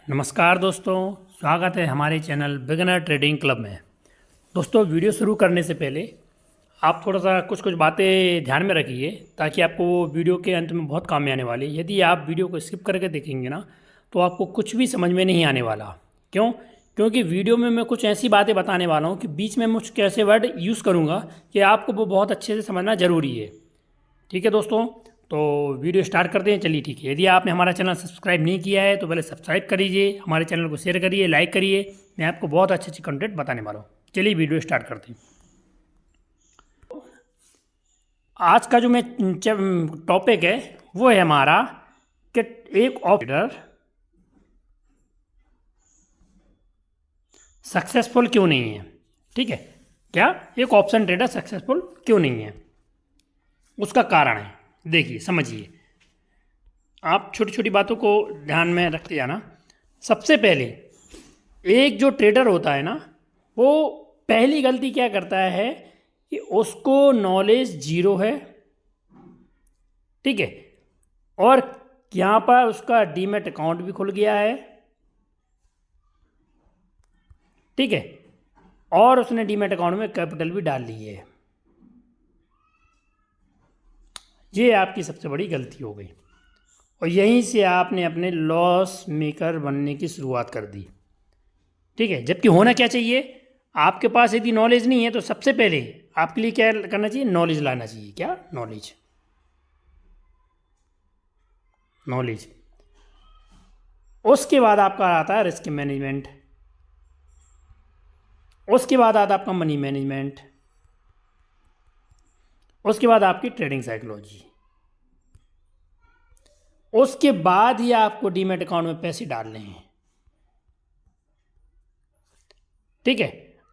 नमस्कार दोस्तों, स्वागत है हमारे चैनल बिगिनर ट्रेडिंग क्लब में। दोस्तों, वीडियो शुरू करने से पहले आप थोड़ा सा कुछ बातें ध्यान में रखिए ताकि आपको वो वीडियो के अंत में बहुत काम में आने वाली है। यदि आप वीडियो को स्किप करके देखेंगे ना तो आपको कुछ भी समझ में नहीं आने वाला। क्यों? क्योंकि वीडियो में मैं कुछ ऐसी बातें बताने वाला हूँ कि बीच में मुझ कैसे वर्ड यूज़ करूँगा कि आपको वो बहुत अच्छे से समझना ज़रूरी है। ठीक है दोस्तों, तो वीडियो स्टार्ट करते हैं। चलिए ठीक है, यदि आपने हमारा चैनल सब्सक्राइब नहीं किया है तो पहले सब्सक्राइब कर लीजिए, हमारे चैनल को शेयर करिए, लाइक करिए। मैं आपको बहुत अच्छे अच्छे कंटेंट बताने वाला हूँ। चलिए वीडियो स्टार्ट करते हैं। आज का जो मैं टॉपिक है वो है हमारा कि एक ऑपरेटर सक्सेसफुल क्यों नहीं है। ठीक है, क्या एक ऑप्शन ट्रेडर सक्सेसफुल क्यों नहीं है, उसका कारण है। देखिए, समझिए, आप छोटी छोटी बातों को ध्यान में रखते जाना। सबसे पहले एक जो ट्रेडर होता है ना, वो पहली गलती क्या करता है कि उसको नॉलेज जीरो है। ठीक है, और यहाँ पर उसका डीमैट अकाउंट भी खुल गया है। ठीक है, और उसने डीमैट अकाउंट में कैपिटल भी डाल ली है। ये आपकी सबसे बड़ी गलती हो गई और यहीं से आपने अपने लॉस मेकर बनने की शुरुआत कर दी। ठीक है, जबकि होना क्या चाहिए, आपके पास यदि नॉलेज नहीं है तो सबसे पहले आपके लिए क्या करना चाहिए, नॉलेज लाना चाहिए। क्या? नॉलेज। नॉलेज। उसके बाद आपका आता है रिस्क मैनेजमेंट, उसके बाद आता है आपका मनी मैनेजमेंट, उसके बाद आपकी ट्रेडिंग साइकोलॉजी, उसके बाद ही आपको डीमैट अकाउंट में पैसे डालने हैं। ठीक है,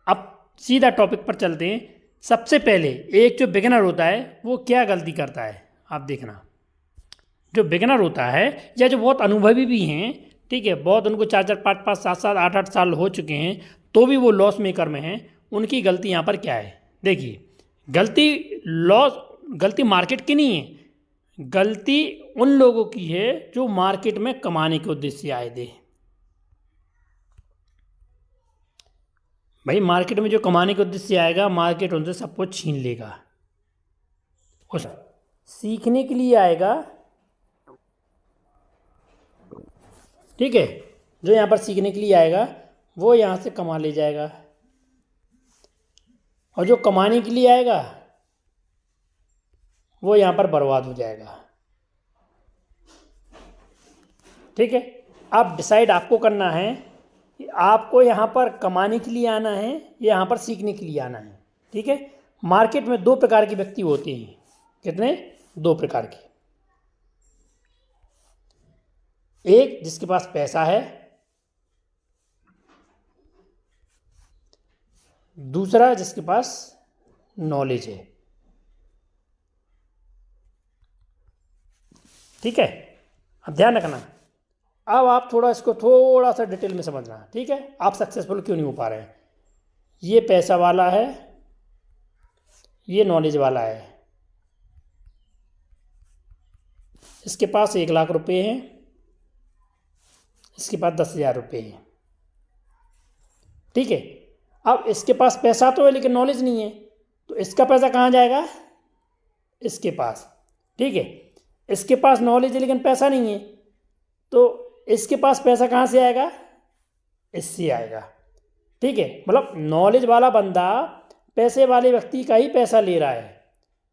अब सीधा टॉपिक पर चलते हैं। सबसे पहले एक जो बिगिनर होता है वो क्या गलती करता है, आप देखना। जो बिगिनर होता है या जो बहुत अनुभवी भी हैं, ठीक है, बहुत उनको 4-4, 5-5, 7-7, 8-8 साल हो चुके हैं तो भी वो लॉस मेकर में हैं, उनकी गलती यहाँ पर क्या है? देखिए, गलती गलती मार्केट की नहीं है, गलती उन लोगों की है जो मार्केट में कमाने के उद्देश्य से आए थे। भाई, मार्केट में जो कमाने के उद्देश्य से आएगा, मार्केट उनसे सब कुछ छीन लेगा। उस सीखने के लिए आएगा। ठीक है, जो यहाँ पर सीखने के लिए आएगा वो यहाँ से कमा ले जाएगा, और जो कमाने के लिए आएगा वो यहाँ पर बर्बाद हो जाएगा। ठीक है, अब डिसाइड आपको करना है कि आपको यहाँ पर कमाने के लिए आना है या यहाँ पर सीखने के लिए आना है। ठीक है, मार्केट में दो प्रकार के व्यक्ति होते हैं। कितने? दो प्रकार के। एक जिसके पास पैसा है, दूसरा जिसके पास नॉलेज है। ठीक है, अब ध्यान रखना। अब आप इसको थोड़ा सा डिटेल में समझना। ठीक है, आप सक्सेसफुल क्यों नहीं हो पा रहे हैं। ये पैसा वाला है, ये नॉलेज वाला है। इसके पास 1 लाख रुपए हैं, इसके पास 10,000 रुपये हैं। ठीक है, अब इसके पास पैसा तो है लेकिन नॉलेज नहीं है, तो इसका पैसा कहाँ जाएगा? इसके पास। ठीक है, इसके पास नॉलेज है लेकिन पैसा नहीं है, तो इसके पास पैसा कहाँ से आएगा? इससे आएगा। ठीक है, मतलब नॉलेज वाला बंदा पैसे वाले व्यक्ति का ही पैसा ले रहा है।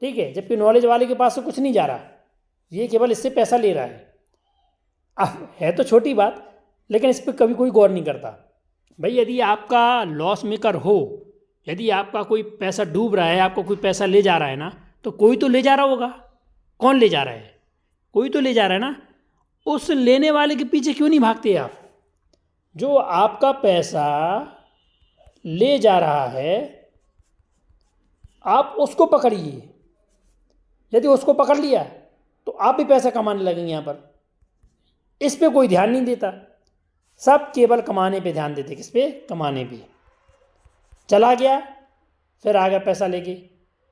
ठीक है, जबकि नॉलेज वाले के पास से कुछ नहीं जा रहा, ये केवल इससे पैसा ले रहा है। अब है तो छोटी बात, लेकिन इस पर कभी कोई गौर नहीं करता। भाई, यदि आपका लॉस मेकर हो, यदि आपका कोई पैसा डूब रहा है, आपको कोई पैसा ले जा रहा है ना, तो कोई तो ले जा रहा होगा। कौन ले जा रहा है? कोई तो ले जा रहा है ना। उस लेने वाले के पीछे क्यों नहीं भागते आप? जो आपका पैसा ले जा रहा है, आप उसको पकड़िए। यदि उसको पकड़ लिया तो आप भी पैसा कमाने लगेंगे। यहाँ पर इस पे कोई ध्यान नहीं देता, सब केवल कमाने पे ध्यान देते। किस पे? कमाने पे। चला गया, फिर आ गया पैसा लेके,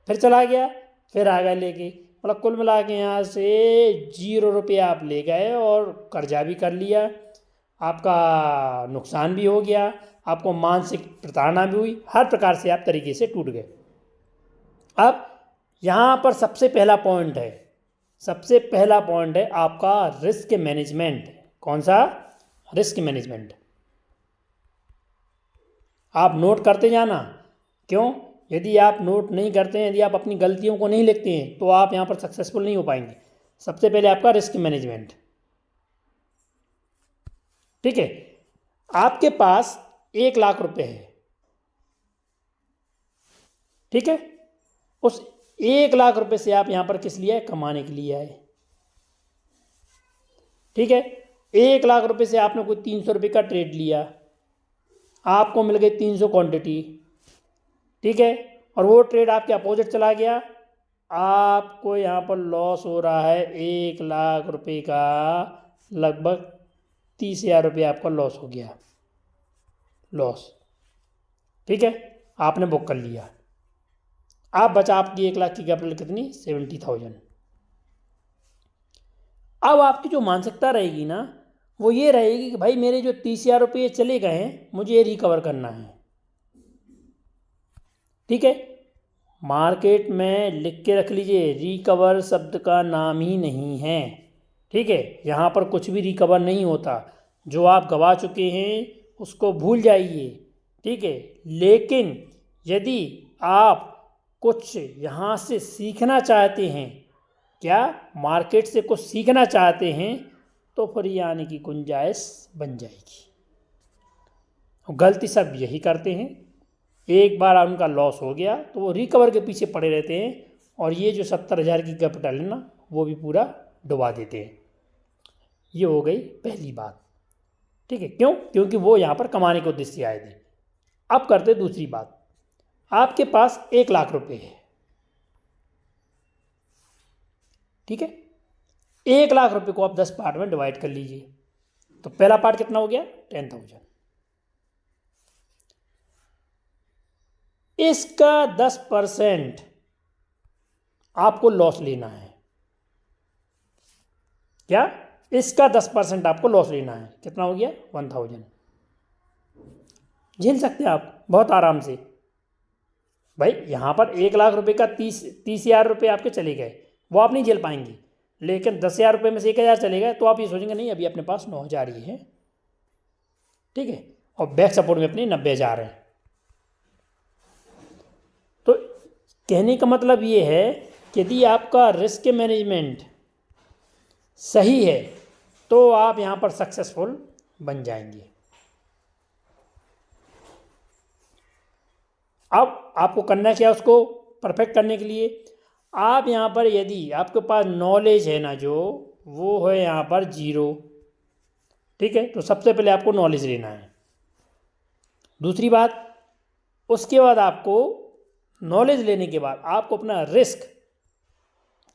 फिर चला गया, फिर आ गया लेके। मतलब कुल मिला के यहाँ से 0 रुपये आप ले गए और कर्जा भी कर लिया। आपका नुकसान भी हो गया, आपको मानसिक प्रताड़ना भी हुई, हर प्रकार से आप तरीके से टूट गए। अब यहाँ पर सबसे पहला पॉइंट है आपका रिस्क मैनेजमेंट। कौन सा? Risk management. आप नोट करते जाना। क्यों? यदि आप नोट नहीं करते हैं, यदि आप अपनी गलतियों को नहीं लिखते हैं, तो आप यहाँ पर सक्सेसफुल नहीं हो पाएंगे। सबसे पहले आपका रिस्क मैनेजमेंट। ठीक है, आपके पास 1 लाख रुपए है। ठीक है, उस 1 लाख रुपए से आप यहां पर किस लिए आए? कमाने के लिए आए। ठीक है, 1 लाख रुपए से आपने कोई 300 रुपये का ट्रेड लिया, आपको मिल गई 300 क्वांटिटी। ठीक है, और वो ट्रेड आपके अपोजिट चला गया, आपको यहाँ पर लॉस हो रहा है 1 लाख रुपए का, लगभग 30,000 रुपये आपका लॉस हो गया, लॉस। ठीक है, आपने बुक कर लिया। आप बचा आपकी 1 लाख की कैपिटल कितनी? 70,000। अब आपकी जो मानसिकता रहेगी ना, वो ये रहेगी कि भाई मेरे जो 30,000 रुपये चले गए हैं, मुझे ये रिकवर करना है। ठीक है, मार्केट में लिख के रख लीजिए, रिकवर शब्द का नाम ही नहीं है। ठीक है, यहाँ पर कुछ भी रिकवर नहीं होता। जो आप गवा चुके हैं उसको भूल जाइए। ठीक है, लेकिन यदि आप कुछ यहाँ से सीखना चाहते हैं, क्या मार्केट से कुछ सीखना चाहते हैं, तो फिर ये आने की गुंजाइश बन जाएगी। गलती सब यही करते हैं, एक बार उनका लॉस हो गया तो वो रिकवर के पीछे पड़े रहते हैं, और ये जो 70,000 की कैपिटल है ना, वो भी पूरा डुबा देते हैं। ये हो गई पहली बात। ठीक है, क्यों? क्योंकि वो यहाँ पर कमाने के उद्देश्य से आए थे। अब करते दूसरी बात। आपके पास 1 लाख रुपए है। ठीक है, 1 लाख रुपए को आप 10 पार्ट में डिवाइड कर लीजिए। तो पहला पार्ट कितना हो गया? 10,000। इसका 10% आपको लॉस लेना है। क्या? इसका 10% आपको लॉस लेना है। कितना हो गया? 1,000। झेल सकते हैं आप बहुत आराम से। भाई यहाँ पर 1 लाख रुपए का 30,000 रुपये आपके चले गए, वो आप नहीं झेल पाएंगे। लेकिन 10,000 रुपये में से 1,000 चले गए, तो आप ये सोचेंगे नहीं, अभी अपने पास 9,000 ही है। ठीक है, और बैक सपोर्ट में अपने 90,000 है। तो कहने का मतलब ये है कि यदि आपका रिस्क मैनेजमेंट सही है, तो आप यहाँ पर सक्सेसफुल बन जाएंगे। अब आपको करना क्या उसको परफेक्ट करने के लिए? आप यहाँ पर यदि आपके पास नॉलेज है ना, जो वो है यहाँ पर 0। ठीक है, तो सबसे पहले आपको नॉलेज लेना है। दूसरी बात, उसके बाद आपको नॉलेज लेने के बाद आपको अपना रिस्क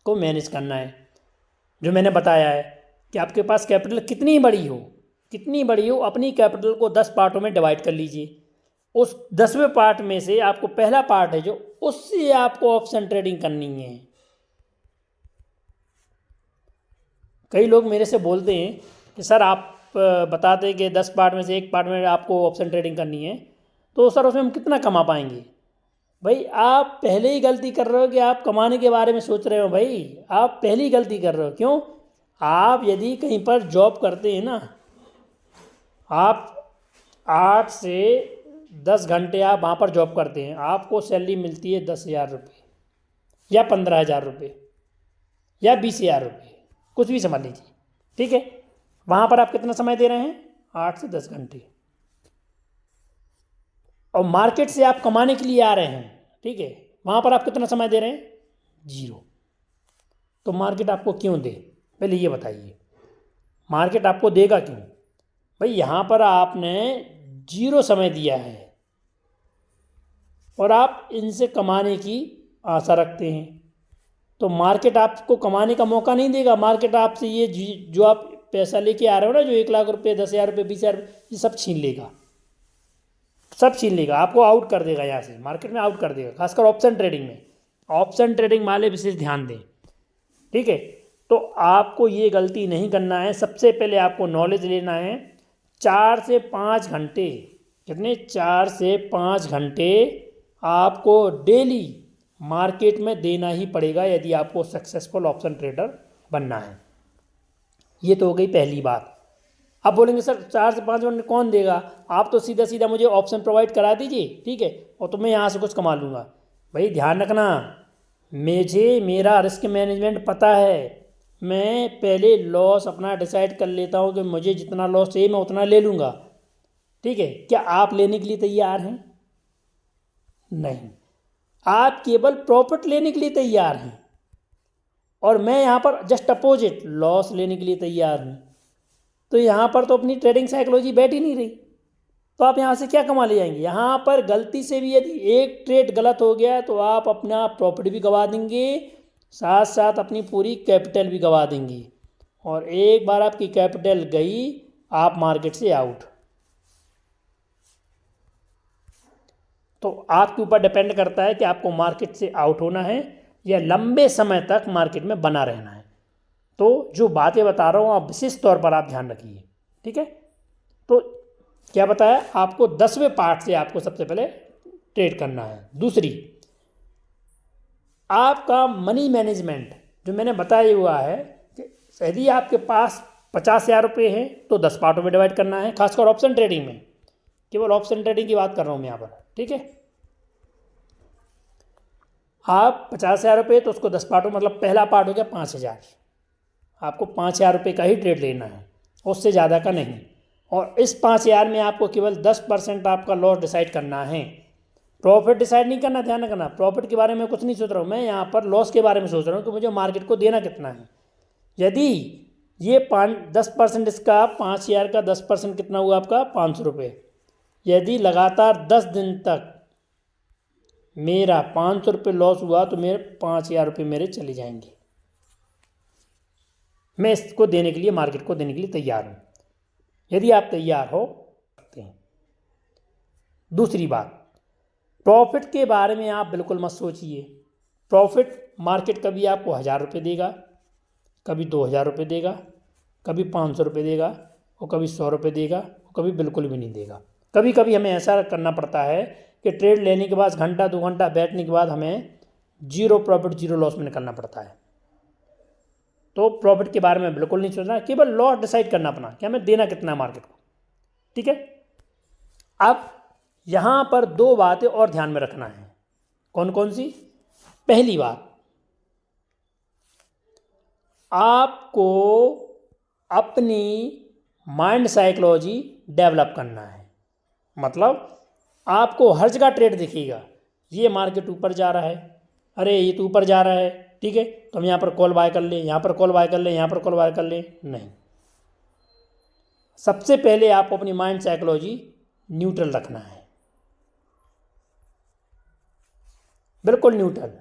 को मैनेज करना है। जो मैंने बताया है कि आपके पास कैपिटल कितनी बड़ी हो, अपनी कैपिटल को 10 पार्टों में डिवाइड कर लीजिए। उस 10वें पार्ट में से आपको पहला पार्ट है जो, उससे आपको ऑप्शन ट्रेडिंग करनी है। कई लोग मेरे से बोलते हैं कि सर आप बताते हैं कि 10 पार्ट में से एक पार्ट में आपको ऑप्शन ट्रेडिंग करनी है, तो सर उसमें हम कितना कमा पाएंगे? भाई आप पहले ही गलती कर रहे हो कि आप कमाने के बारे में सोच रहे हो। भाई आप पहली ही गलती कर रहे हो। क्यों? आप यदि कहीं पर जॉब करते हैं ना, आप 8 से 10 घंटे आप वहाँ पर जॉब करते हैं, आपको सैलरी मिलती है 10,000 रुपये या 15,000 रुपये या 20,000 रुपये, कुछ भी समझ लीजिए। ठीक है, वहाँ पर आप कितना समय दे रहे हैं? 8 से 10 घंटे। और मार्केट से आप कमाने के लिए आ रहे हैं। ठीक है, वहाँ पर आप कितना समय दे रहे हैं? 0। तो मार्केट आपको क्यों दे? पहले ये बताइए, मार्केट आपको देगा क्यों? भाई यहाँ पर आपने 0 समय दिया है और आप इनसे कमाने की आशा रखते हैं, तो मार्केट आपको कमाने का मौका नहीं देगा। मार्केट आपसे ये जो आप पैसा लेके आ रहे हो ना, जो 1 लाख रुपये, 10,000 रुपये, 20,000 रुपये, ये सब छीन लेगा, सब छीन लेगा, आपको आउट कर देगा। यहाँ से मार्केट में आउट कर देगा, खासकर ऑप्शन ट्रेडिंग में। ऑप्शन ट्रेडिंग वाले विशेष ध्यान दें। ठीक है, तो आपको ये गलती नहीं करना है। सबसे पहले आपको नॉलेज लेना है, 4 से 5 घंटे, कितने, 4 से 5 घंटे आपको डेली मार्केट में देना ही पड़ेगा यदि आपको सक्सेसफुल ऑप्शन ट्रेडर बनना है। ये तो हो गई पहली बात। अब बोलेंगे सर 4 से 5 घंटे कौन देगा, आप तो सीधा सीधा मुझे ऑप्शन प्रोवाइड करा दीजिए, ठीक है, और तो मैं यहाँ से कुछ कमा लूँगा। भाई ध्यान रखना, मुझे मेरा रिस्क मैनेजमेंट पता है। मैं पहले लॉस अपना डिसाइड कर लेता हूँ कि मुझे जितना लॉस चाहिए मैं उतना ले लूँगा, ठीक है। क्या आप लेने के लिए तैयार हैं? नहीं, आप केवल प्रॉफिट लेने के लिए तैयार हैं, और मैं यहाँ पर जस्ट अपोजिट लॉस लेने के लिए तैयार हूँ। तो यहाँ पर तो अपनी ट्रेडिंग साइकोलॉजी बैठ ही नहीं रही, तो आप यहाँ से क्या कमा ले जाएंगे। यहाँ पर गलती से भी यदि एक ट्रेड गलत हो गया तो आप अपना प्रॉफिट भी गंवा देंगे, साथ साथ अपनी पूरी कैपिटल भी गंवा देंगे, और एक बार आपकी कैपिटल गई आप मार्केट से आउट। तो आपके ऊपर डिपेंड करता है कि आपको मार्केट से आउट होना है या लंबे समय तक मार्केट में बना रहना है। तो जो बातें बता रहा हूँ आप विशेष तौर पर आप ध्यान रखिए, ठीक है। तो क्या बताया आपको, 10वें पार्ट से आपको सबसे पहले ट्रेड करना है। दूसरी, आपका मनी मैनेजमेंट जो मैंने बताया हुआ है कि यदि आपके पास 50,000 रुपये हैं तो 10 पार्टों में डिवाइड करना है, खासकर ऑप्शन ट्रेडिंग में, केवल ऑप्शन ट्रेडिंग की बात कर रहा हूँ मैं यहाँ पर, ठीक है। आप 50,000 रुपये तो उसको 10 पार्टों, मतलब पहला पार्ट हो गया 5,000, आपको 5,000 रुपये का ही ट्रेड लेना है, उससे ज़्यादा का नहीं। और इस 5,000 में आपको केवल 10% आपका लॉस डिसाइड करना है, प्रॉफिट डिसाइड नहीं करना। ध्यान रखना, प्रॉफिट के बारे में कुछ नहीं सोच रहा हूँ मैं, यहाँ पर लॉस के बारे में सोच रहा हूँ कि मुझे मार्केट को देना कितना है। यदि ये 10% इसका, 5,000 का 10% कितना हुआ आपका, 500 रुपये। यदि लगातार 10 दिन तक मेरा 500 रुपये लॉस हुआ तो मेरे 5,000 रुपये मेरे चले जाएंगे। मैं इसको देने के लिए, मार्केट को देने के लिए तैयार हूँ, यदि आप तैयार हो सकते हैं। दूसरी बात, प्रॉफिट के बारे में आप बिल्कुल मत सोचिए। प्रॉफिट मार्केट कभी आपको 1,000 रुपये देगा, कभी 2,000 रुपये देगा, कभी 500 रुपये देगा, और कभी 100 रुपये देगा, और कभी बिल्कुल भी नहीं देगा। कभी कभी हमें ऐसा करना पड़ता है कि ट्रेड लेने के बाद घंटा 2 घंटा बैठने के बाद हमें 0 प्रॉफिट 0 लॉस में निकलना पड़ता है। तो प्रॉफिट के बारे में बिल्कुल नहीं सोचना, केवल लॉस डिसाइड करना अपना, क्या हमें देना कितना है मार्केट को, ठीक है। अब यहाँ पर 2 बातें और ध्यान में रखना है। कौन कौन सी? पहली बात, आपको अपनी माइंड साइकोलॉजी डेवलप करना है। मतलब आपको हर जगह ट्रेड दिखेगा, ये मार्केट ऊपर जा रहा है, अरे ये तो ऊपर जा रहा है, ठीक है, तो हम यहाँ पर कॉल बाय कर लें, यहाँ पर कॉल बाय कर लें, यहाँ पर कॉल बाय कर लें। नहीं, सबसे पहले आपको अपनी माइंड साइकोलॉजी न्यूट्रल रखना है, बिल्कुल न्यूट्रल।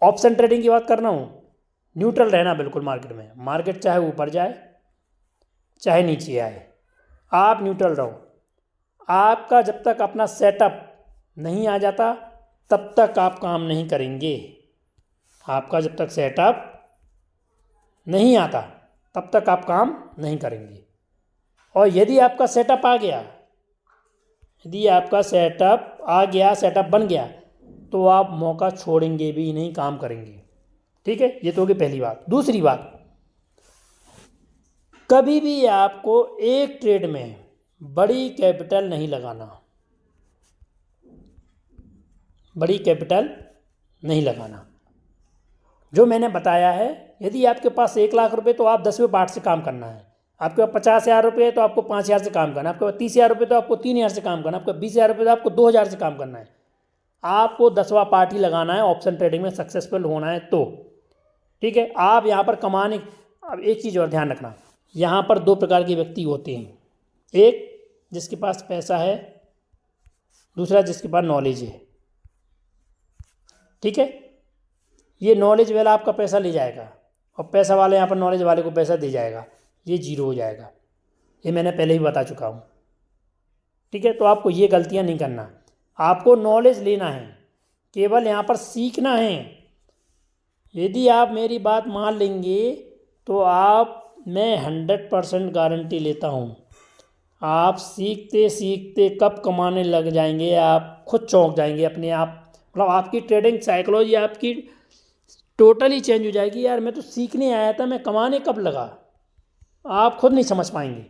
ऑप्शन ट्रेडिंग की बात कर रहा हूँ, न्यूट्रल रहना बिल्कुल मार्केट में। मार्केट चाहे ऊपर जाए चाहे नीचे आए, आप न्यूट्रल रहो। आपका जब तक अपना सेटअप नहीं आ जाता तब तक आप काम नहीं करेंगे। आपका जब तक सेटअप नहीं आता तब तक आप काम नहीं करेंगे। और यदि आपका सेटअप आ गया, यदि आपका सेटअप आ गया, सेटअप बन गया, तो आप मौका छोड़ेंगे भी नहीं, काम करेंगे, ठीक है। ये तो होगी पहली बात। दूसरी बात, कभी भी आपको एक ट्रेड में बड़ी कैपिटल नहीं लगाना, बड़ी कैपिटल नहीं लगाना। जो मैंने बताया है, यदि आपके पास 1 लाख रुपए तो आप 10वें पार्ट से काम करना है। आपके पास 50,000 रुपये है तो आपको 5,000 से काम करना है। आपके पास 30,000 रुपये तो आपको 3,000 से काम करना है। आपके 20,000 रुपये तो आपको 2,000 से काम करना है। आपको 10वां पार्ट ही लगाना है ऑप्शन ट्रेडिंग में सक्सेसफुल होना है तो, ठीक है। आप यहाँ पर कमाने, अब एक चीज़ और ध्यान रखना, यहाँ पर 2 प्रकार के व्यक्ति होते हैं, एक जिसके पास पैसा है, दूसरा जिसके पास नॉलेज है, ठीक है। ये नॉलेज वाला आपका पैसा ले जाएगा और पैसा वाले यहाँ पर नॉलेज वाले को पैसा दे जाएगा, ये जीरो हो जाएगा। ये मैंने पहले ही बता चुका हूँ, ठीक है। तो आपको ये गलतियाँ नहीं करना, आपको नॉलेज लेना है, केवल यहाँ पर सीखना है। यदि आप मेरी बात मान लेंगे तो आप, मैं 100% गारंटी लेता हूँ आप सीखते सीखते कब कमाने लग जाएंगे, आप खुद चौंक जाएंगे अपने आप। मतलब आपकी ट्रेडिंग साइकोलॉजी आपकी टोटली चेंज हो जाएगी। यार मैं तो सीखने आया था, मैं कमाने कब लगा, आप खुद नहीं समझ पाएंगे।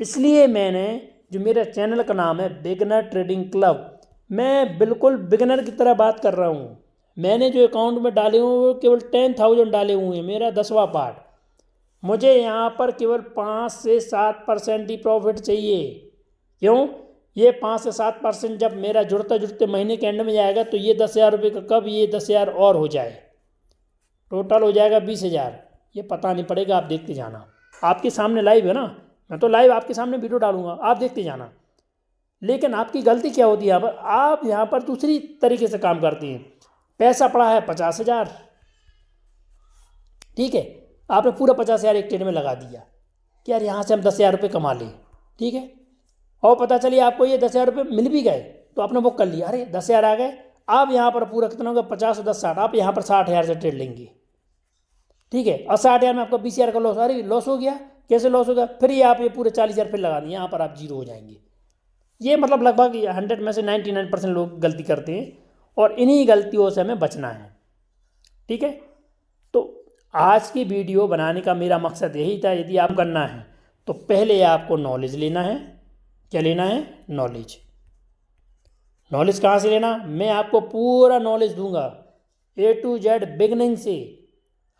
इसलिए मैंने, जो मेरा चैनल का नाम है बिगनर ट्रेडिंग क्लब, मैं बिल्कुल बिगनर की तरह बात कर रहा हूँ। मैंने जो अकाउंट में डाले हुए वो केवल 10,000 डाले हुए हैं, मेरा 10वां पार्ट। मुझे यहाँ पर केवल 5 से 7% ही प्रॉफिट चाहिए। क्यों? ये 5 से 7% जब मेरा जुड़ते जुड़ते महीने के एंड में जाएगा तो ये 10,000 रुपये का, कब ये 10,000 और हो जाए, टोटल हो जाएगा 20,000। ये पता नहीं पड़ेगा, आप देखते जाना। आपके सामने लाइव है ना, मैं तो लाइव आपके सामने वीडियो डालूंगा, आप देखते जाना। लेकिन आपकी गलती क्या होती है यहाँ पर, आप यहाँ पर दूसरी तरीके से काम करती हैं। पैसा पड़ा है 50,000, ठीक है, आपने पूरा 50,000 एक ट्रेड में लगा दिया कि यार यहाँ से हम 10,000 रुपये कमा लें, ठीक है। और पता चलिए आपको ये 10,000 रुपये मिल भी गए तो आपने बुक कर लिया, अरे 10,000 आ गए। आप यहाँ पर पूरा कितना होगा, 50 और 10 60, आप यहाँ पर 60,000 से ट्रेड लेंगे, ठीक है। और 60,000 में आपका 20,000 का लॉस, अरे लॉस हो गया, कैसे लॉस हो गया, फिर ये आप ये पूरे 40,000 फिर लगा दें, यहाँ पर आप जीरो हो जाएंगे। ये मतलब लगभग 100 में से 99% लोग गलती करते हैं, और इन्हीं गलतियों से हमें बचना है, ठीक है। तो आज की वीडियो बनाने का मेरा मकसद यही था, यदि आप करना है तो पहले आपको नॉलेज लेना है। क्या लेना है? नॉलेज। नॉलेज कहाँ से लेना? मैं आपको पूरा नॉलेज दूंगा, A to Z बिगनिंग से।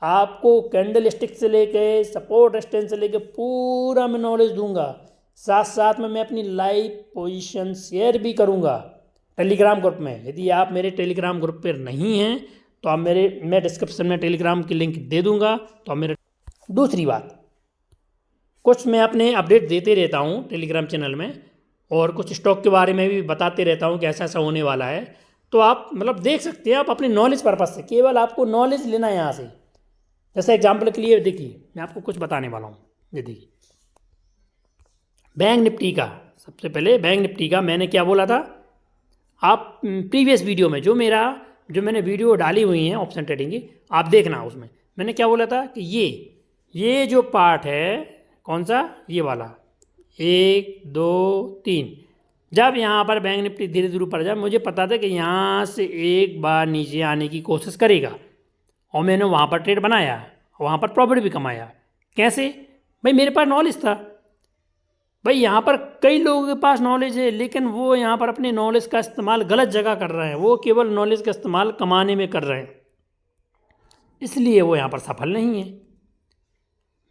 आपको कैंडल स्टिक से लेके सपोर्ट रेजिस्टेंस से लेके पूरा मैं नॉलेज दूंगा। साथ साथ में मैं अपनी लाइव पोजीशन शेयर भी करूंगा टेलीग्राम ग्रुप में। यदि आप मेरे टेलीग्राम ग्रुप पर नहीं हैं तो आप मैं डिस्क्रिप्शन में टेलीग्राम की लिंक दे दूंगा, तो आप मेरे। दूसरी बात, कुछ मैं अपने अपडेट देते रहता हूँ टेलीग्राम चैनल में, और कुछ स्टॉक के बारे में भी बताते रहता हूँ कि ऐसा ऐसा होने वाला है। तो आप मतलब देख सकते हैं, आप अपने नॉलेज पर्पज से, केवल आपको नॉलेज लेना है यहाँ से। जैसे एग्जाम्पल के लिए देखिए, मैं आपको कुछ बताने वाला हूँ। ये देखिए बैंक निफ्टी का, सबसे पहले बैंक निफ्टी का मैंने क्या बोला था, आप प्रीवियस वीडियो में जो मैंने वीडियो डाली हुई हैं ऑप्शन ट्रेडिंग की, आप देखना। उसमें मैंने क्या बोला था कि ये जो पार्ट है, कौन सा, ये वाला 1 2 3, जब यहाँ पर बैंक निफ्टी धीरे धीरे ऊपर जाए, मुझे पता था कि यहाँ से एक बार नीचे आने की कोशिश करेगा, और मैंने वहाँ पर ट्रेड बनाया, वहाँ पर प्रॉफिट भी कमाया। कैसे? भाई मेरे पास नॉलेज था। भाई यहाँ पर कई लोगों के पास नॉलेज है, लेकिन वो यहाँ पर अपने नॉलेज का इस्तेमाल गलत जगह कर रहे हैं। वो केवल नॉलेज का इस्तेमाल कमाने में कर रहे हैं, इसलिए वो यहाँ पर सफल नहीं है।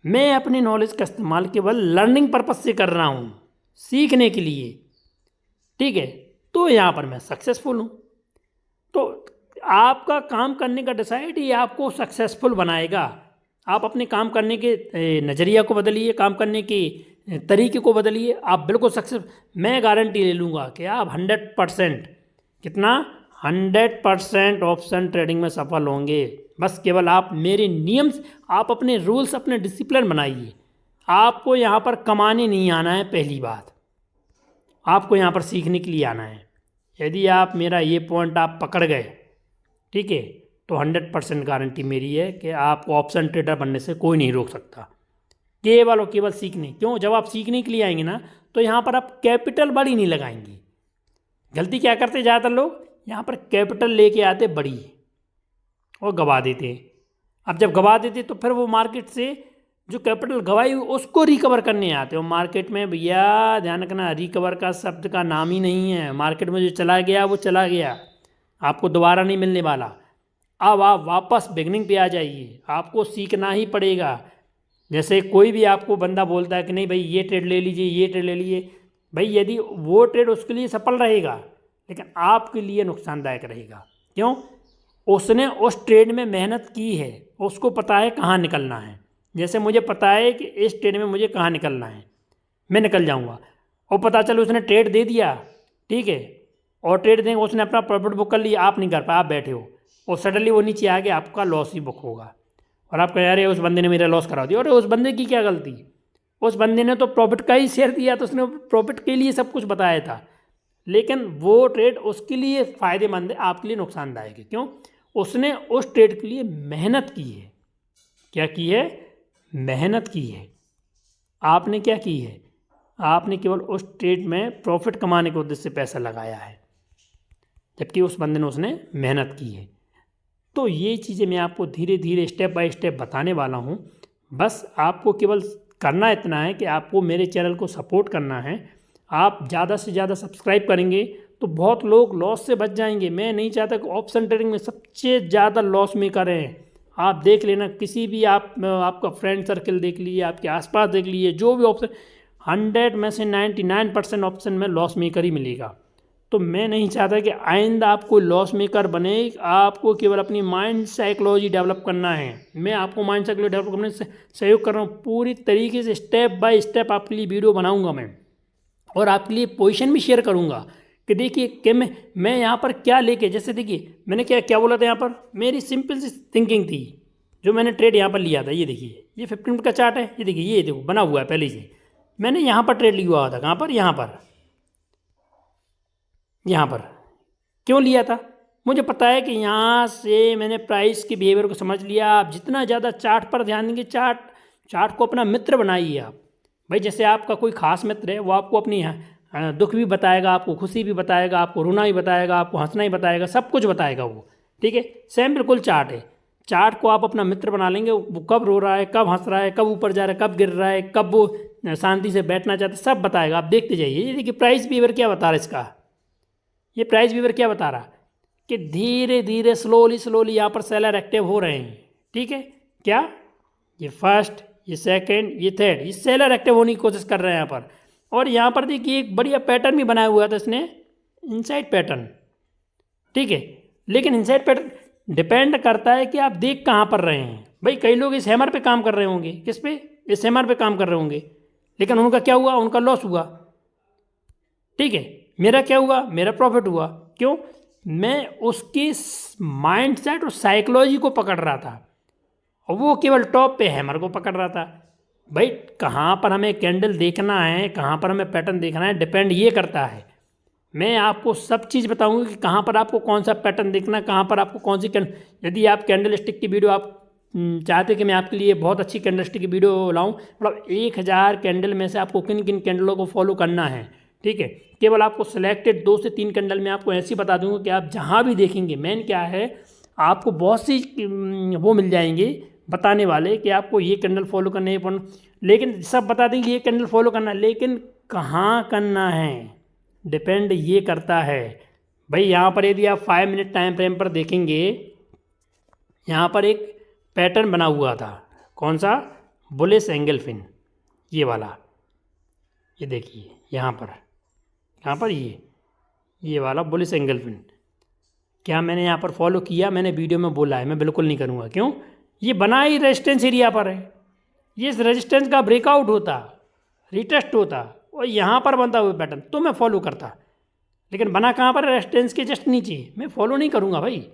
मैं अपने नॉलेज का इस्तेमाल केवल लर्निंग पर्पस से कर रहा हूँ, सीखने के लिए, ठीक है। तो यहाँ पर मैं सक्सेसफुल हूँ। तो आपका काम करने का डिसाइड ही आपको सक्सेसफुल बनाएगा। आप अपने काम करने के नज़रिया को बदलिए, काम करने के तरीके को बदलिए, आप बिल्कुल सक्सेस। मैं गारंटी ले लूँगा कि आप 100%, कितना, 100% ऑप्शन ट्रेडिंग में सफल होंगे। बस केवल आप मेरे नियम, आप अपने रूल्स, अपने डिसिप्लिन बनाइए। आपको यहाँ पर कमाने नहीं आना है, पहली बात। आपको यहाँ पर सीखने के लिए आना है। यदि आप मेरा ये पॉइंट आप पकड़ गए, ठीक है, तो 100% गारंटी मेरी है कि आपको ऑप्शन ट्रेडर बनने से कोई नहीं रोक सकता। केवल और केवल सीखने। क्यों? जब आप सीखने के लिए आएंगे ना, तो यहाँ पर आप कैपिटल बड़ी नहीं लगाएंगे। गलती क्या करते ज़्यादातर लोग, यहाँ पर कैपिटल लेके आते बड़ी और गवा देते। अब जब गवा देते तो फिर वो मार्केट से जो कैपिटल गवाई उसको रिकवर करने आते हो। मार्केट में भैया ध्यान रखना, रिकवर का शब्द का नाम ही नहीं है। मार्केट में जो चला गया वो चला गया, आपको दोबारा नहीं मिलने वाला। अब आप वापस बिगनिंग पे आ जाइए, आपको सीखना ही पड़ेगा। जैसे कोई भी आपको बंदा बोलता है कि नहीं भाई ये ट्रेड ले लीजिए, ये ट्रेड ले लीजिए, भाई यदि वो ट्रेड उसके लिए सफल रहेगा, लेकिन आपके लिए नुकसानदायक रहेगा। क्यों? उसने उस ट्रेड में मेहनत की है, उसको पता है कहाँ निकलना है। जैसे मुझे पता है कि इस ट्रेड में मुझे कहाँ निकलना है, मैं निकल जाऊँगा। और पता चलो उसने ट्रेड दे दिया, ठीक है, और ट्रेड देंगे, उसने अपना प्रॉफिट बुक कर लिया, आप नहीं कर पाए, आप बैठे हो, और सडनली वो नीचे आ गया, आपका लॉस ही बुक होगा। और आप कह रहे हैं उस बंदे ने मेरा लॉस करा दिया। और उस बंदे की क्या गलती? उस बंदे ने तो प्रॉफिट का ही शेयर दिया, तो उसने प्रॉफिट के लिए सब कुछ बताया था, लेकिन वो ट्रेड उसके लिए फ़ायदेमंद है, आपके लिए नुकसानदायक है। क्यों? उसने उस ट्रेड के लिए मेहनत की है। क्या की है? मेहनत की है। आपने क्या की है? आपने केवल उस ट्रेड में प्रॉफिट कमाने के उद्देश्य से पैसा लगाया है, जबकि उस बंदे ने उसने मेहनत की है। तो ये चीज़ें मैं आपको धीरे धीरे स्टेप बाय स्टेप बताने वाला हूँ। बस आपको केवल करना इतना है कि आपको मेरे चैनल को सपोर्ट करना है। आप ज़्यादा से ज़्यादा सब्सक्राइब करेंगे तो बहुत लोग लॉस से बच जाएंगे। मैं नहीं चाहता कि ऑप्शन ट्रेडिंग में सबसे ज़्यादा लॉस मेकर हैं। आप देख लेना, किसी भी आपका फ्रेंड सर्कल देख लीजिए, आपके आसपास देख लीजिए, जो भी ऑप्शन 100 में से 99% ऑप्शन में लॉस मेकर ही मिलेगा। तो मैं नहीं चाहता कि आइंदा आप कोई लॉस मेकर बने। आपको केवल अपनी माइंड साइकोलॉजी डेवलप करना है। मैं आपको माइंड साइकोलॉजी डेवलप करने से सहयोग कर रहा हूँ। पूरी तरीके से स्टेप बाय स्टेप आपके लिए वीडियो बनाऊंगा मैं, और आपके लिए पोजीशन भी शेयर करूंगा कि देखिए कि मैं यहाँ पर क्या लेके, जैसे देखिए मैंने क्या क्या बोला था। यहाँ पर मेरी सिंपल सी थिंकिंग थी, जो मैंने ट्रेड यहाँ पर लिया था। ये देखिए, ये 15 मिनट का चार्ट है। ये देखिए, ये देखो बना हुआ है पहले से। मैंने यहाँ पर ट्रेड लिया हुआ था। कहाँ पर? यहाँ पर क्यों लिया था? मुझे पता है कि यहाँ से मैंने प्राइस के बिहेवियर को समझ लिया। आप जितना ज़्यादा चार्ट पर ध्यान देंगे, चार्ट को अपना मित्र बनाइए आप। भाई जैसे आपका कोई खास मित्र है, वो आपको अपनी दुख भी बताएगा, आपको खुशी भी बताएगा, आपको रोना भी बताएगा, आपको हंसना ही बताएगा, सब कुछ बताएगा वो। ठीक है, सेम बिल्कुल चार्ट है। चार्ट को आप अपना मित्र बना लेंगे। वो कब रो रहा है, कब हंस रहा है, कब ऊपर जा रहा है, कब गिर रहा है, कब वो शांति से बैठना चाहता है, सब बताएगा। आप देखते जाइए। ये देखिए प्राइस बिहेवियर क्या बता रहा है इसका। ये प्राइस बिहेवियर क्या बता रहा कि धीरे धीरे स्लोली यहाँ पर सेलर एक्टिव हो रहे हैं। ठीक है, क्या ये फर्स्ट, ये सेकंड, ये थर्ड, ये सेलर एक्टिव होने की कोशिश कर रहे हैं यहाँ पर। और यहाँ पर देखिए एक बढ़िया पैटर्न भी बनाया हुआ था इसने, इनसाइड पैटर्न। ठीक है, लेकिन इनसाइड पैटर्न डिपेंड करता है कि आप देख कहाँ पर रहे हैं। भाई कई लोग इस हैमर पे काम कर रहे होंगे। किस पे? इस हैमर पे काम कर रहे होंगे, लेकिन उनका क्या हुआ? उनका लॉस हुआ। ठीक है, मेरा क्या हुआ? मेरा प्रॉफिट हुआ। क्यों? मैं उसकी माइंड सेट और साइकोलॉजी को पकड़ रहा था, और वो केवल टॉप पे हैमर को पकड़ रहा था। भाई कहाँ पर हमें कैंडल देखना है, कहाँ पर हमें पैटर्न देखना है, डिपेंड ये करता है। मैं आपको सब चीज़ बताऊंगा कि कहाँ पर आपको कौन सा पैटर्न देखना है, कहाँ पर आपको कौन सी यदि आप कैंडल स्टिक की वीडियो आप चाहते कि मैं आपके लिए बहुत अच्छी कैंडल स्टिक की वीडियो लाऊं, मतलब 1000 कैंडल में से आपको किन किन कैंडलों को फॉलो करना है। ठीक है, केवल आपको सिलेक्टेड 2 से 3 कैंडल में आपको ऐसी बता दूंगा कि आप जहाँ भी देखेंगे, मेन क्या है, आपको बहुत सी वो मिल जाएंगे बताने वाले कि आपको ये कैंडल फॉलो करना है। लेकिन सब बता देंगे ये कैंडल फॉलो करना है, लेकिन कहाँ करना है डिपेंड ये करता है। भाई यहाँ पर यदि आप 5 मिनट टाइम फ्रेम पर देखेंगे, यहाँ पर एक पैटर्न बना हुआ था। कौन सा? बुलिश एंगल फिन, ये वाला। ये देखिए यहाँ पर ये वाला बुलिश एंगल फिन। क्या मैंने यहाँ पर फॉलो किया? मैंने वीडियो में बोला है, मैं बिल्कुल नहीं करूँगा। क्यों? ये बना ही रेजिस्टेंस एरिया पर है। ये इस रेजिस्टेंस का ब्रेकआउट होता, रिटेस्ट होता, और यहाँ पर बनता हुआ पैटर्न तो मैं फॉलो करता। लेकिन बना कहाँ पर? रेजिस्टेंस के जस्ट नीचे। मैं फॉलो नहीं करूँगा भाई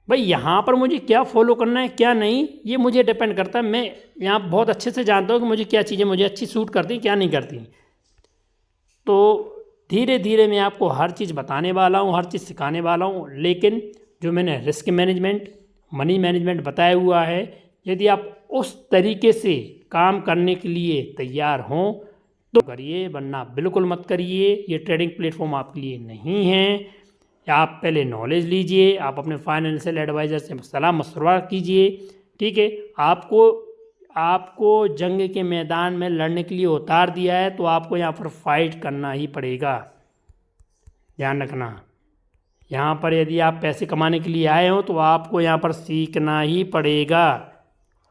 यहाँ पर मुझे क्या फॉलो करना है क्या नहीं, ये मुझे डिपेंड करता है। मैं यहाँ बहुत अच्छे से जानता हूँ कि मुझे क्या चीज़ें मुझे अच्छी सूट करती क्या नहीं करती। तो धीरे धीरे मैं आपको हर चीज़ बताने वाला हूँ, हर चीज़ सिखाने वाला हूँ। लेकिन जो मैंने रिस्क मैनेजमेंट, मनी मैनेजमेंट बताया हुआ है, यदि आप उस तरीके से काम करने के लिए तैयार हों तो करिए, वरना बिल्कुल मत करिए। ये ट्रेडिंग प्लेटफॉर्म आपके लिए नहीं है। आप पहले नॉलेज लीजिए, आप अपने फाइनेंशियल एडवाइज़र से सलाह मशवरा कीजिए। ठीक है, आपको जंग के मैदान में लड़ने के लिए उतार दिया है, तो आपको यहाँ पर फाइट करना ही पड़ेगा। ध्यान रखना, यहाँ पर यदि आप पैसे कमाने के लिए आए हो तो आपको यहाँ पर सीखना ही पड़ेगा।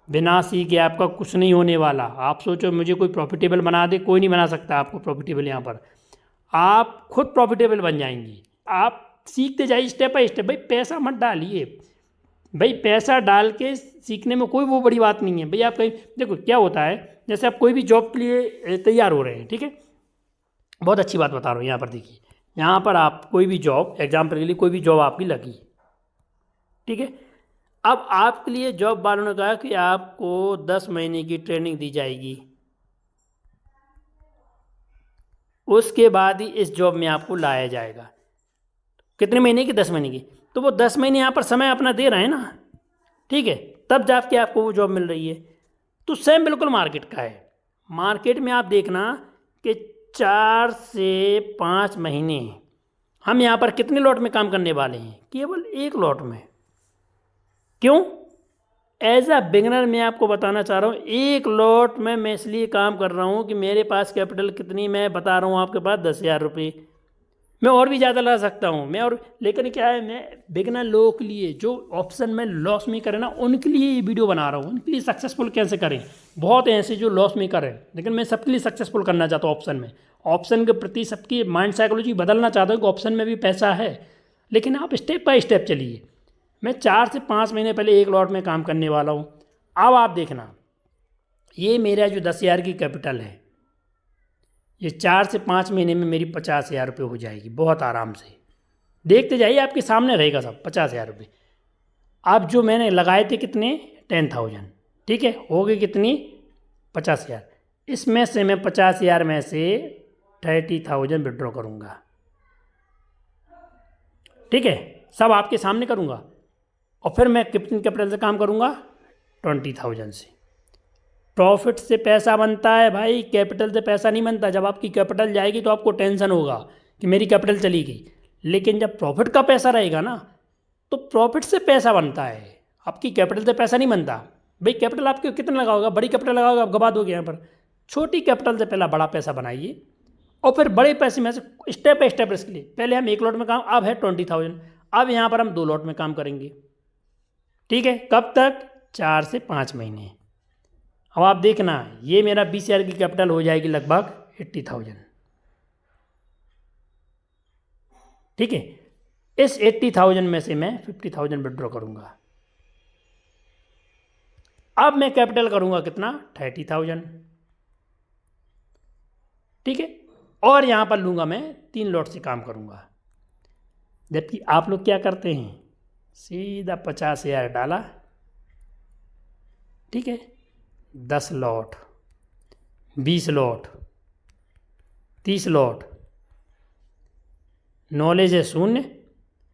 बिना सीखे आपका कुछ नहीं होने वाला। आप सोचो मुझे कोई प्रॉफिटेबल बना दे, कोई नहीं बना सकता आपको प्रॉफिटेबल। यहाँ पर आप खुद प्रॉफिटेबल बन जाएंगी। आप सीखते जाइए स्टेप बाय स्टेप। भाई पैसा मत डालिए, भाई पैसा डाल के सीखने में कोई वो बड़ी बात नहीं है। भाई आप कहीं देखो क्या होता है, जैसे आप कोई भी जॉब के लिए तैयार हो रहे हैं। ठीक है, बहुत अच्छी बात बता रहा हूँ। यहाँ पर देखिए, यहाँ पर आप कोई भी जॉब, एग्जाम्पल के लिए कोई भी जॉब आपकी लगी। ठीक है, अब आपके लिए जॉब वालों ने कहा कि आपको 10 महीने की ट्रेनिंग दी जाएगी, उसके बाद ही इस जॉब में आपको लाया जाएगा। कितने महीने की? 10 महीने की। तो वो 10 महीने यहाँ पर समय अपना दे रहे हैं ना। ठीक है, तब जाके आपको वो जॉब मिल रही है। तो सेम बिल्कुल मार्केट का है। मार्केट में आप देखना कि 4 से 5 महीने हम यहाँ पर कितने लॉट में काम करने वाले हैं? केवल एक लॉट में। क्यों? एज अ बिगनर मैं आपको बताना चाह रहा हूँ, एक लॉट में मैं इसलिए काम कर रहा हूँ कि मेरे पास कैपिटल कितनी, मैं बता रहा हूँ आपके पास 10,000 रुपये। मैं और भी ज़्यादा ला सकता हूँ मैं, और लेकिन क्या है, मैं बिगनर लोगों के लिए जो ऑप्शन में लॉस में करें ना, उनके लिए ये वीडियो बना रहा हूँ, उनके लिए सक्सेसफुल कैसे करें। बहुत ऐसे जो लॉस में करें, लेकिन मैं सबके लिए सक्सेसफुल करना चाहता हूँ। ऑप्शन में, ऑप्शन के प्रति सबकी माइंड साइकोलॉजी बदलना चाहता हूँ कि ऑप्शन में भी पैसा है, लेकिन आप स्टेप बाय स्टेप चलिए। मैं 4 से 5 महीने पहले एक लॉट में काम करने वाला हूँ। अब आप देखना, ये मेरा जो 10,000 की कैपिटल है, ये 4 से 5 महीने में मेरी 50,000 रुपये हो जाएगी बहुत आराम से। देखते जाइए, आपके सामने रहेगा सब 50,000 रुपये। अब जो मैंने लगाए थे कितने, 10,000, ठीक है, हो गई कितनी, 50,000। इसमें से मैं 50,000 में से 30,000 विड्रॉ करूँगा, ठीक है, सब आपके सामने करूँगा। और फिर मैं कितनी कैपिटल से काम करूँगा, 20,000 से। प्रॉफिट से पैसा बनता है भाई, कैपिटल से पैसा नहीं बनता। जब आपकी कैपिटल जाएगी तो आपको टेंशन होगा कि मेरी कैपिटल चली गई, लेकिन जब प्रॉफिट का पैसा रहेगा ना, तो प्रॉफिट से पैसा बनता है, आपकी कैपिटल से पैसा नहीं बनता। भाई कैपिटल आपके कितना लगाओगा, बड़ी कैपिटल लगाओगे आप गवा दोगे यहाँ पर। छोटी कैपिटल से पहला बड़ा पैसा बनाइए, और फिर बड़े पैसे में से स्टेप बाय स्टेप रिस्क लिए। पहले हम एक लॉट में काम, अब है 20,000, अब यहाँ पर हम 2 लॉट में काम करेंगे, ठीक है। कब तक, 4 से 5 महीने। अब आप देखना, ये मेरा 20,000 की कैपिटल हो जाएगी लगभग 80,000, ठीक है। इस 80,000 में से मैं 50,000 विड्रॉ करूंगा। अब मैं कैपिटल करूंगा कितना, 30,000, ठीक है। और यहां पर लूंगा मैं 3 लॉट से काम करूंगा। जबकि आप लोग क्या करते हैं, सीधा 50,000 डाला, ठीक है, 10 लॉट, 20 लॉट, 30 लॉट, नॉलेज है शून्य,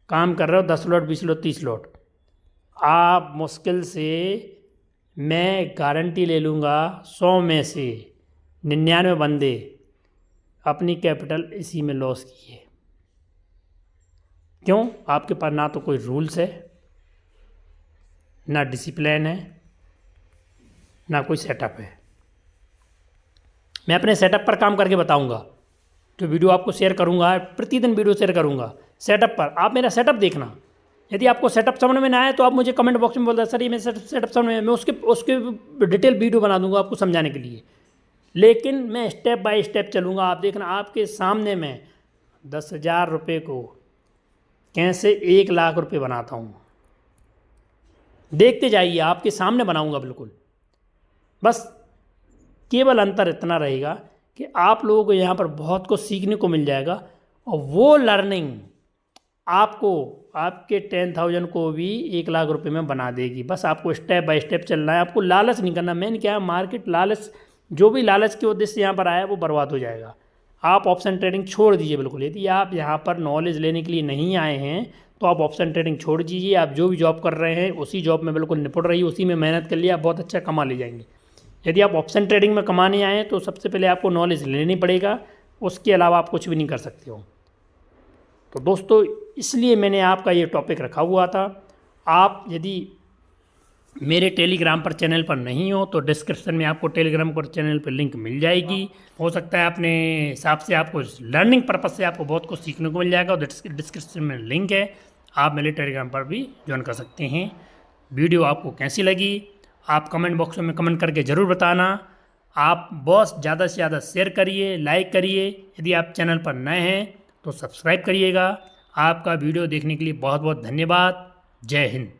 काम कर रहे हो 10 लॉट, 20 लॉट, 30 लॉट। आप मुश्किल से, मैं गारंटी ले लूँगा, 100 में से 99 बंदे अपनी कैपिटल इसी में लॉस किए। क्यों? आपके पास ना तो कोई रूल्स है, ना डिसिप्लिन है, ना कोई सेटअप है। मैं अपने सेटअप पर काम करके बताऊंगा, जो वीडियो आपको शेयर करूंगा, प्रतिदिन वीडियो शेयर करूंगा सेटअप पर। आप मेरा सेटअप देखना। यदि आपको सेटअप समझ में ना आए तो आप मुझे कमेंट बॉक्स में बोल दें, सर ये मेरा सेटअप समझ में, मैं उसके डिटेल वीडियो बना दूंगा आपको समझाने के लिए। लेकिन मैं स्टेप बाय स्टेप चलूँगा। आप देखना, आपके सामने मैं 10,000 रुपये को कैसे 1 लाख रुपये बनाता हूँ, देखते जाइए, आपके सामने बनाऊँगा बिल्कुल। बस केवल अंतर इतना रहेगा कि आप लोगों को यहाँ पर बहुत कुछ सीखने को मिल जाएगा, और वो लर्निंग आपको आपके 10,000 को भी 1 लाख रुपए में बना देगी। बस आपको स्टेप बाय स्टेप चलना है, आपको लालच नहीं करना। मैंने क्या, मार्केट लालच, जो भी लालच के उद्देश्य से यहाँ पर आया वो बर्बाद हो जाएगा। आप ऑप्शन ट्रेडिंग छोड़ दीजिए बिल्कुल। यदि आप यहाँ पर नॉलेज लेने के लिए नहीं आए हैं तो आप ऑप्शन ट्रेडिंग छोड़ दीजिए। आप जो भी जॉब कर रहे हैं उसी जॉब में बिल्कुल निपुण रहिए, उसी में मेहनत कर लिए, आप बहुत अच्छा कमा ले जाएंगे। यदि आप ऑप्शन ट्रेडिंग में कमाने आए हैं तो सबसे पहले आपको नॉलेज लेनी पड़ेगा, उसके अलावा आप कुछ भी नहीं कर सकते हो। तो दोस्तों, इसलिए मैंने आपका ये टॉपिक रखा हुआ था। आप यदि मेरे टेलीग्राम पर चैनल पर नहीं हो तो डिस्क्रिप्शन में आपको टेलीग्राम पर चैनल पर लिंक मिल जाएगी। हो सकता है अपने हिसाब से आपको लर्निंग पर्पज़ से आपको बहुत कुछ सीखने को मिल जाएगा, और डिस्क्रिप्शन में लिंक है, आप मेरे टेलीग्राम पर भी ज्वाइन कर सकते हैं। वीडियो आपको कैसी लगी आप कमेंट बॉक्स में कमेंट करके ज़रूर बताना। आप बॉस ज़्यादा से ज़्यादा शेयर करिए, लाइक करिए। यदि आप चैनल पर नए हैं तो सब्सक्राइब करिएगा। आपका वीडियो देखने के लिए बहुत बहुत धन्यवाद। जय हिंद।